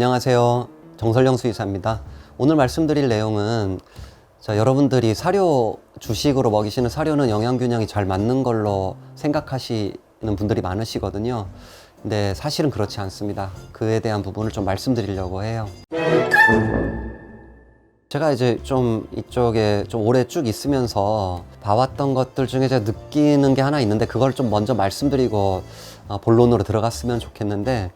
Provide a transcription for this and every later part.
안녕하세요. 정설영 수의사입니다. 오늘 말씀드릴 내용은 여러분들이 사료, 주식으로 먹이시는 사료는 영양균형이 잘 맞는 걸로 생각하시는 분들이 많으시거든요. 근데 사실은 그렇지 않습니다. 그에 대한 부분을 좀 말씀드리려고 해요. 제가 이제 좀 이쪽에 좀 오래 쭉 있으면서 봐왔던 것들 중에 제가 느끼는 게 하나 있는데, 그걸 좀 먼저 말씀드리고 본론으로 들어갔으면 좋겠는데,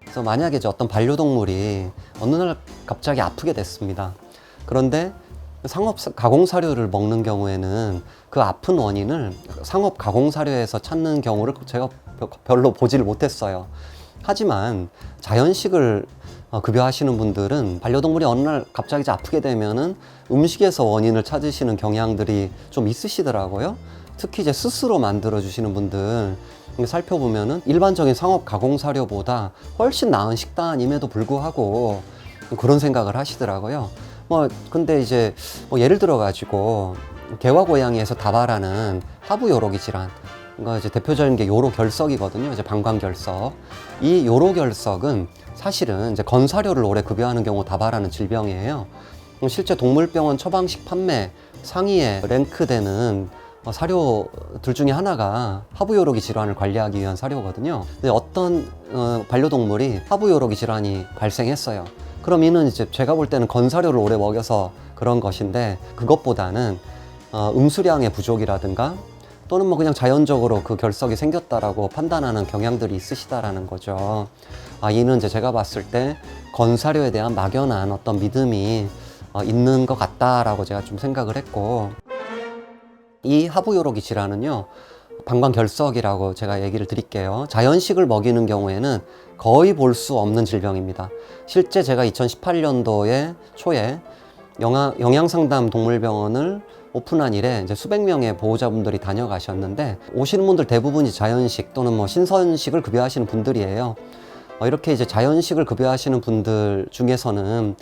그래서 만약에 이제 어떤 반려동물이 어느 날 갑자기 아프게 됐습니다. 그런데 상업 가공사료를 먹는 경우에는 그 아픈 원인을 상업 가공사료에서 찾는 경우를 제가 별로 보지를 못했어요. 하지만 자연식을 급여하시는 분들은 반려동물이 어느 날 갑자기 이제 아프게 되면은 음식에서 원인을 찾으시는 경향들이 좀 있으시더라고요. 특히 이제 스스로 만들어 주시는 분들 살펴보면은 일반적인 상업 가공 사료보다 훨씬 나은 식단임에도 불구하고 그런 생각을 하시더라고요. 근데 이제 예를 들어 가지고 개와 고양이에서 다발하는 하부 요로기 질환, 그러니까 이제 대표적인 게 요로결석이거든요. 이제 방광결석. 이 요로결석은 사실은 이제 건사료를 오래 급여하는 경우 다발하는 질병이에요. 실제 동물병원 처방식 판매 상위에 랭크되는 사료들 중에 하나가 하부요로기 질환을 관리하기 위한 사료거든요. 근데 어떤 반려동물이 하부요로기 질환이 발생했어요. 그럼 이는 이제 제가 볼 때는 건사료를 오래 먹여서 그런 것인데, 그것보다는 음수량의 부족이라든가 또는 그냥 자연적으로 그 결석이 생겼다라고 판단하는 경향들이 있으시다라는 거죠. 이는 이제 제가 봤을 때 건사료에 대한 막연한 어떤 믿음이 있는 것 같다라고 제가 좀 생각을 했고, 이 하부요로기 질환은요, 방광결석이라고 제가 얘기를 드릴게요. 자연식을 먹이는 경우에는 거의 볼 수 없는 질병입니다. 실제 제가 2018년도에 초에 영양상담 동물병원을 오픈한 이래 이제 수백 명의 보호자분들이 다녀가셨는데, 오시는 분들 대부분이 자연식 또는 신선식을 급여하시는 분들이에요. 이렇게 이제 자연식을 급여하시는 분들 중에서는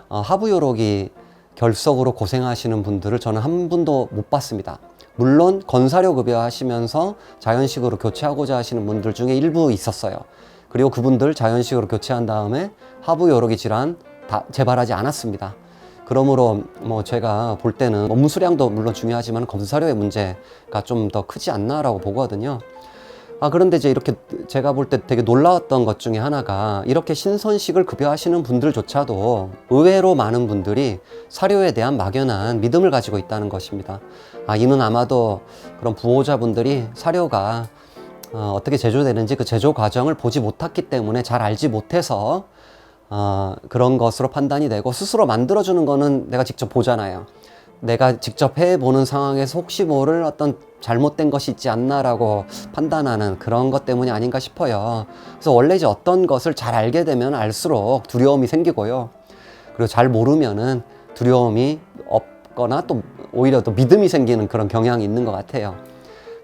하부요로기 결석으로 고생하시는 분들을 저는 한 분도 못 봤습니다. 물론 건사료 급여하시면서 자연식으로 교체하고자 하시는 분들 중에 일부 있었어요. 그리고 그분들 자연식으로 교체한 다음에 하부요로기 질환 다 재발하지 않았습니다. 그러므로 제가 볼 때는 음수량도 물론 중요하지만 건사료의 문제가 좀 더 크지 않나라고 보거든요. 그런데 이제 이렇게 제가 볼 때 되게 놀라웠던 것 중에 하나가, 이렇게 신선식을 급여하시는 분들조차도 의외로 많은 분들이 사료에 대한 막연한 믿음을 가지고 있다는 것입니다. 이는 아마도 그런 부호자분들이 사료가 어떻게 제조되는지 그 제조 과정을 보지 못했기 때문에 잘 알지 못해서 그런 것으로 판단이 되고, 스스로 만들어주는 거는 내가 직접 보잖아요. 내가 직접 해보는 상황에서 혹시 모를 어떤 잘못된 것이 있지 않나라고 판단하는 그런 것 때문이 아닌가 싶어요. 그래서 원래 이제 어떤 것을 잘 알게 되면 알수록 두려움이 생기고요. 그리고 잘 모르면은 두려움이 없거나 또 오히려 또 믿음이 생기는 그런 경향이 있는 것 같아요.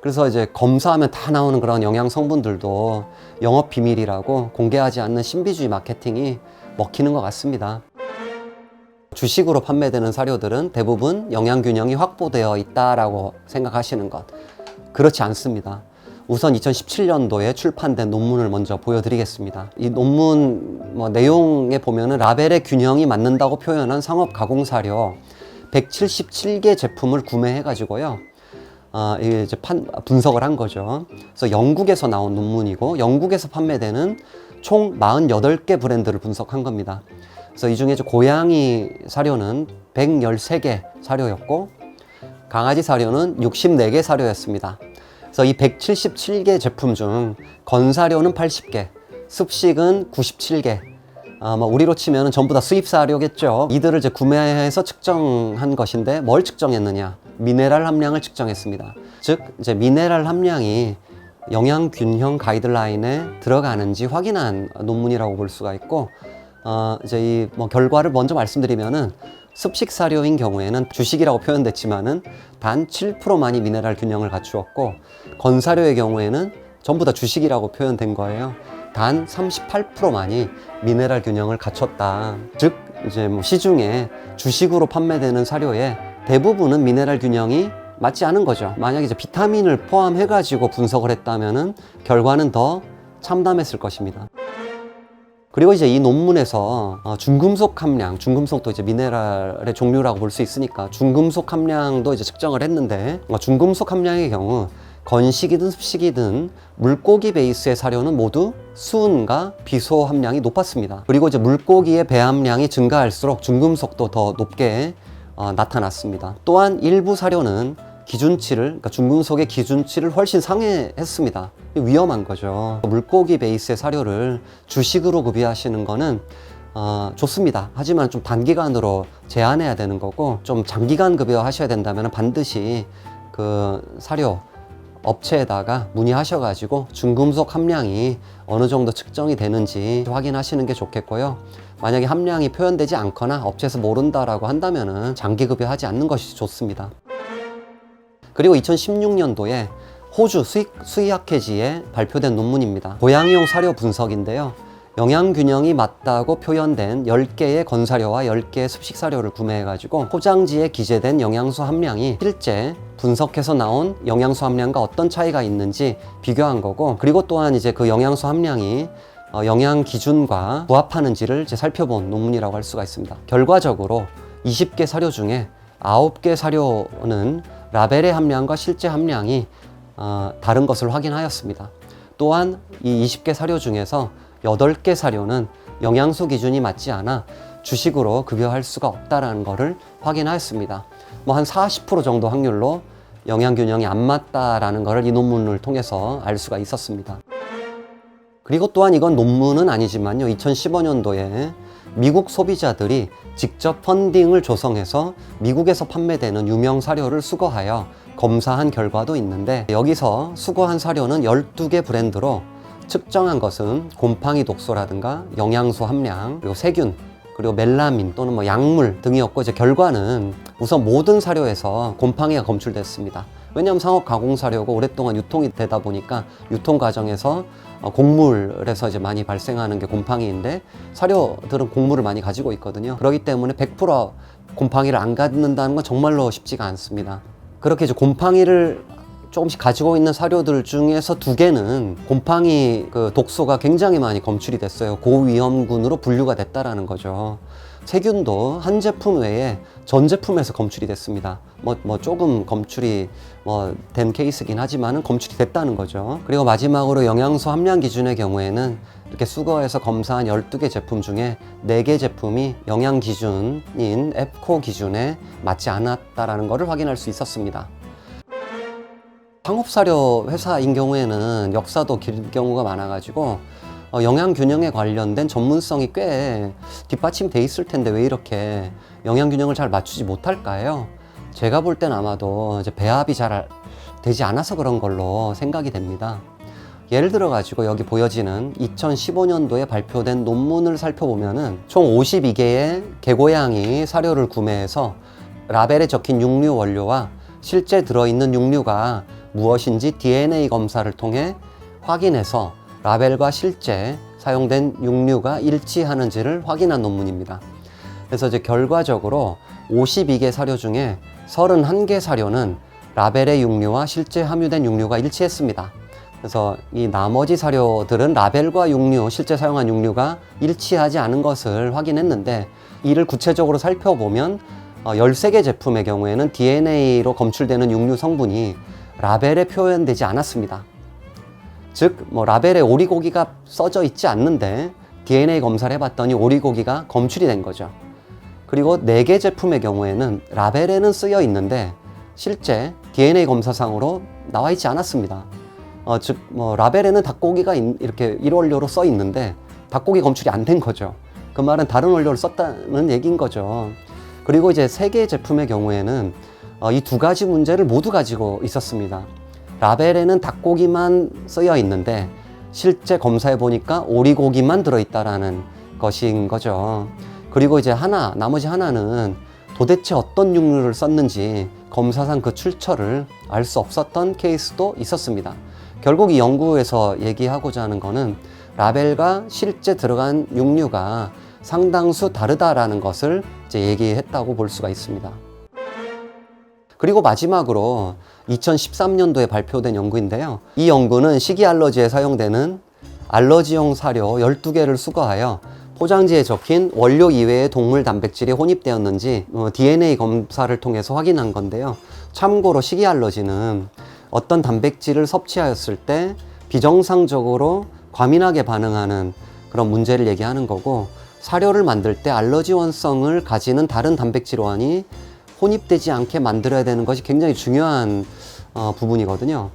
그래서 이제 검사하면 다 나오는 그런 영양 성분들도 영업 비밀이라고 공개하지 않는 신비주의 마케팅이 먹히는 것 같습니다. 주식으로 판매되는 사료들은 대부분 영양균형이 확보되어 있다라고 생각하시는 것, 그렇지 않습니다. 우선 2017년도에 출판된 논문을 먼저 보여드리겠습니다. 이 논문 내용에 보면은 라벨의 균형이 맞는다고 표현한 상업 가공사료 177개 제품을 구매해 가지고요, 이제 분석을 한 거죠. 그래서 영국에서 나온 논문이고, 영국에서 판매되는 총 48개 브랜드를 분석한 겁니다. 그래서 이 중에 고양이 사료는 113개 사료였고, 강아지 사료는 64개 사료였습니다. 그래서 이 177개 제품 중 건사료는 80개, 습식은 97개, 우리로 치면 전부 다 수입 사료겠죠. 이들을 이제 구매해서 측정한 것인데, 뭘 측정했느냐? 미네랄 함량을 측정했습니다. 즉, 이제 미네랄 함량이 영양균형 가이드라인에 들어가는지 확인한 논문이라고 볼 수가 있고, 이제 이 결과를 먼저 말씀드리면은, 습식 사료인 경우에는 주식이라고 표현됐지만은 단 7%만이 미네랄 균형을 갖추었고, 건사료의 경우에는 전부 다 주식이라고 표현된 거예요. 단 38%만이 미네랄 균형을 갖췄다. 즉, 이제 시중에 주식으로 판매되는 사료의 대부분은 미네랄 균형이 맞지 않은 거죠. 만약에 이제 비타민을 포함해가지고 분석을 했다면은 결과는 더 참담했을 것입니다. 그리고 이제 이 논문에서 중금속 함량, 중금속도 이제 미네랄의 종류라고 볼 수 있으니까 중금속 함량도 이제 측정을 했는데 중금속 함량의 경우 건식이든 습식이든 물고기 베이스의 사료는 모두 수은과 비소 함량이 높았습니다. 그리고 이제 물고기의 배함량이 증가할수록 중금속도 더 높게 나타났습니다. 또한 일부 사료는 기준치를, 그러니까 중금속의 기준치를 훨씬 상회했습니다. 위험한 거죠. 물고기 베이스의 사료를 주식으로 구비하시는 거는 좋습니다. 하지만 좀 단기간으로 제한해야 되는 거고, 좀 장기간 급여하셔야 된다면 반드시 그 사료 업체에다가 문의하셔가지고 중금속 함량이 어느 정도 측정이 되는지 확인하시는 게 좋겠고요. 만약에 함량이 표현되지 않거나 업체에서 모른다라고 한다면은 장기 급여하지 않는 것이 좋습니다. 그리고 2016년도에 호주 수의학회지에 발표된 논문입니다. 고양이용 사료 분석인데요. 영양균형이 맞다고 표현된 10개의 건사료와 10개의 습식사료를 구매해가지고 포장지에 기재된 영양소 함량이 실제 분석해서 나온 영양소 함량과 어떤 차이가 있는지 비교한 거고, 그리고 또한 이제 그 영양소 함량이 영양 기준과 부합하는지를 이제 살펴본 논문이라고 할 수가 있습니다. 결과적으로 20개 사료 중에 9개 사료는 라벨의 함량과 실제 함량이 다른 것을 확인하였습니다. 또한 이 20개 사료 중에서 8개 사료는 영양소 기준이 맞지 않아 주식으로 급여할 수가 없다는 것을 확인하였습니다. 한 40% 정도 확률로 영양균형이 안 맞다라는 것을 이 논문을 통해서 알 수가 있었습니다. 그리고 또한 이건 논문은 아니지만요, 2015년도에 미국 소비자들이 직접 펀딩을 조성해서 미국에서 판매되는 유명 사료를 수거하여 검사한 결과도 있는데, 여기서 수거한 사료는 12개 브랜드로 측정한 것은 곰팡이 독소라든가 영양소 함량, 그리고 세균, 그리고 멜라민 또는 약물 등이었고, 이제 결과는 우선 모든 사료에서 곰팡이가 검출됐습니다. 왜냐하면 상업 가공 사료고 오랫동안 유통이 되다 보니까 유통 과정에서 곡물에서 이제 많이 발생하는 게 곰팡이인데, 사료들은 곡물을 많이 가지고 있거든요. 그렇기 때문에 100% 곰팡이를 안 갖는다는 건 정말로 쉽지가 않습니다. 그렇게 이제 곰팡이를 조금씩 가지고 있는 사료들 중에서 2개는 곰팡이 그 독소가 굉장히 많이 검출이 됐어요. 고위험군으로 분류가 됐다라는 거죠. 세균도 한 제품 외에 전 제품에서 검출이 됐습니다. 조금 검출이 된 케이스긴 하지만은 검출이 됐다는 거죠. 그리고 마지막으로 영양소 함량 기준의 경우에는 이렇게 수거해서 검사한 12개 제품 중에 4개 제품이 영양 기준인 에프코 기준에 맞지 않았다라는 것을 확인할 수 있었습니다. 상업사료 회사인 경우에는 역사도 길 경우가 많아가지고 영양균형에 관련된 전문성이 꽤 뒷받침돼 있을 텐데 왜 이렇게 영양균형을 잘 맞추지 못할까요? 제가 볼 땐 아마도 이제 배합이 잘 되지 않아서 그런 걸로 생각이 됩니다. 예를 들어 가지고 여기 보여지는 2015년도에 발표된 논문을 살펴보면은 총 52개의 개고양이 사료를 구매해서 라벨에 적힌 육류 원료와 실제 들어있는 육류가 무엇인지 DNA 검사를 통해 확인해서 라벨과 실제 사용된 육류가 일치하는지를 확인한 논문입니다. 그래서 이제 결과적으로 52개 사료 중에 31개 사료는 라벨의 육류와 실제 함유된 육류가 일치했습니다. 그래서 이 나머지 사료들은 라벨과 육류, 실제 사용한 육류가 일치하지 않은 것을 확인했는데, 이를 구체적으로 살펴보면 13개 제품의 경우에는 DNA로 검출되는 육류 성분이 라벨에 표현되지 않았습니다. 즉, 라벨에 오리고기가 써져 있지 않는데 DNA 검사를 해봤더니 오리고기가 검출이 된 거죠. 그리고 4개 제품의 경우에는 라벨에는 쓰여 있는데 실제 DNA 검사상으로 나와 있지 않았습니다. 즉, 라벨에는 닭고기가 이렇게 일원료로 써 있는데 닭고기 검출이 안 된 거죠. 그 말은 다른 원료를 썼다는 얘기인 거죠. 그리고 이제 3개 제품의 경우에는 이 2가지 문제를 모두 가지고 있었습니다. 라벨에는 닭고기만 쓰여 있는데 실제 검사해 보니까 오리고기만 들어있다라는 것인 거죠. 그리고 이제 나머지 하나는 도대체 어떤 육류를 썼는지 검사상 그 출처를 알 수 없었던 케이스도 있었습니다. 결국 이 연구에서 얘기하고자 하는 거는 라벨과 실제 들어간 육류가 상당수 다르다라는 것을 이제 얘기했다고 볼 수가 있습니다. 그리고 마지막으로 2013년도에 발표된 연구인데요. 이 연구는 식이 알러지에 사용되는 알러지용 사료 12개를 수거하여 포장지에 적힌 원료 이외의 동물 단백질이 혼입되었는지 DNA 검사를 통해서 확인한 건데요. 참고로 식이 알러지는 어떤 단백질을 섭취하였을 때 비정상적으로 과민하게 반응하는 그런 문제를 얘기하는 거고, 사료를 만들 때 알러지원성을 가지는 다른 단백질원이 혼입되지 않게 만들어야 되는 것이 굉장히 중요한 부분이거든요.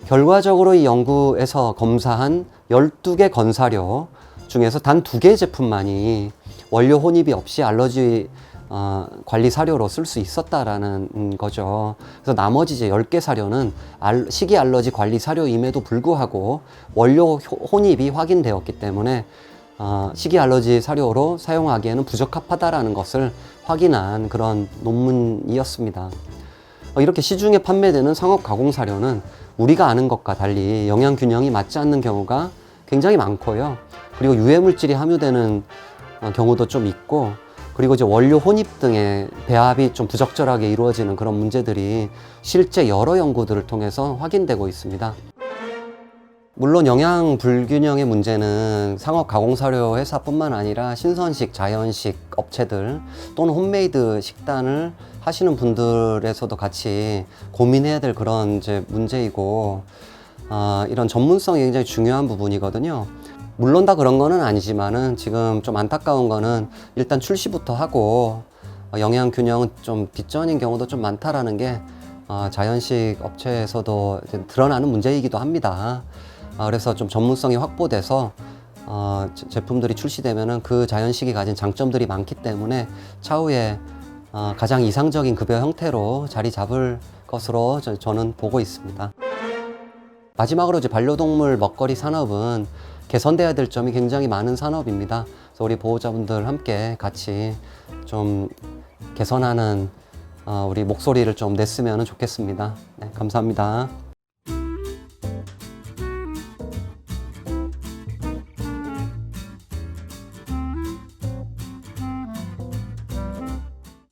결과적으로 이 연구에서 검사한 12개 건사료 중에서 단 2개 제품만이 원료 혼입이 없이 알러지 관리 사료로 쓸 수 있었다라는 거죠. 그래서 나머지 이제 10개 사료는 식이 알러지 관리 사료임에도 불구하고 원료 혼입이 확인되었기 때문에 식이 알러지 사료로 사용하기에는 부적합하다라는 것을 확인한 그런 논문이었습니다. 이렇게 시중에 판매되는 상업 가공 사료는 우리가 아는 것과 달리 영양 균형이 맞지 않는 경우가 굉장히 많고요. 그리고 유해 물질이 함유되는 경우도 좀 있고, 그리고 이제 원료 혼입 등의 배합이 좀 부적절하게 이루어지는 그런 문제들이 실제 여러 연구들을 통해서 확인되고 있습니다. 물론 영양 불균형의 문제는 상업 가공사료 회사뿐만 아니라 신선식, 자연식 업체들 또는 홈메이드 식단을 하시는 분들에서도 같이 고민해야 될 그런 이제 문제이고, 이런 전문성이 굉장히 중요한 부분이거든요. 물론 다 그런 거는 아니지만은 지금 좀 안타까운 거는 일단 출시부터 하고 영양 균형은 좀 빗전인 경우도 좀 많다라는 게 자연식 업체에서도 드러나는 문제이기도 합니다. 그래서 좀 전문성이 확보돼서 제품들이 출시되면은 그 자연식이 가진 장점들이 많기 때문에 차후에 가장 이상적인 급여 형태로 자리 잡을 것으로 저는 보고 있습니다. 마지막으로 이제 반려동물 먹거리 산업은 개선돼야 될 점이 굉장히 많은 산업입니다. 그래서 우리 보호자분들 함께 같이 좀 개선하는 우리 목소리를 좀 냈으면 좋겠습니다. 네, 감사합니다.